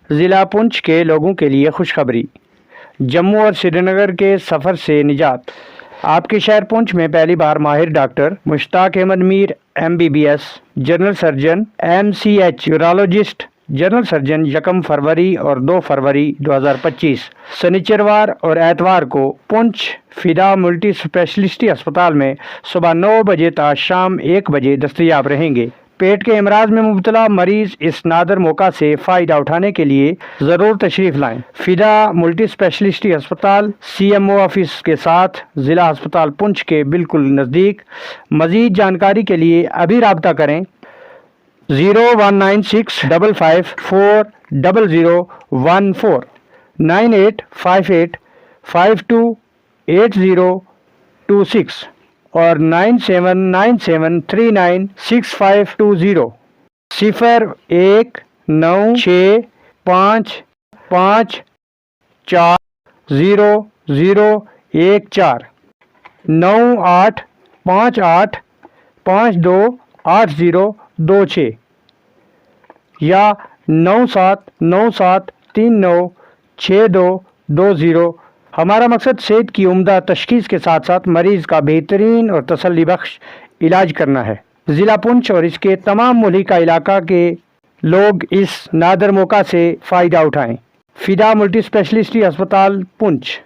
ضلع پونچھ کے لوگوں کے لیے خوشخبری، جموں اور سری نگر کے سفر سے نجات۔ آپ کے شہر پونچھ میں پہلی بار ماہر ڈاکٹر مشتاق احمد میر MBBS general surgeon MCH urologist general surgeon 1 فروری اور 2 فروری 2025 سنیچروار اور اتوار کو پونچھ فدا ملٹی اسپیشلسٹی ہسپتال میں صبح 9 بجے تا شام 1 بجے دستیاب رہیں گے۔ پیٹ کے امراض میں مبتلا مریض اس نادر موقع سے فائدہ اٹھانے کے لیے ضرور تشریف لائیں۔ فدا ملٹی اسپیشلسٹی ہسپتال CMO آفس کے ساتھ ضلع ہسپتال پونچھ کے بالکل نزدیک۔ مزید جانکاری کے لیے ابھی رابطہ کریں 01965540014 9858528026 اور 9797396520 01965540014 9858528026 یا 9797396220۔ ہمارا مقصد صحت کی عمدہ تشخیص کے ساتھ ساتھ مریض کا بہترین اور تسلی بخش علاج کرنا ہے۔ ضلع پونچھ اور اس کے تمام ملحقہ علاقہ کے لوگ اس نادر موقع سے فائدہ اٹھائیں۔ فدا ملٹی اسپیشلسٹی ہسپتال پونچھ۔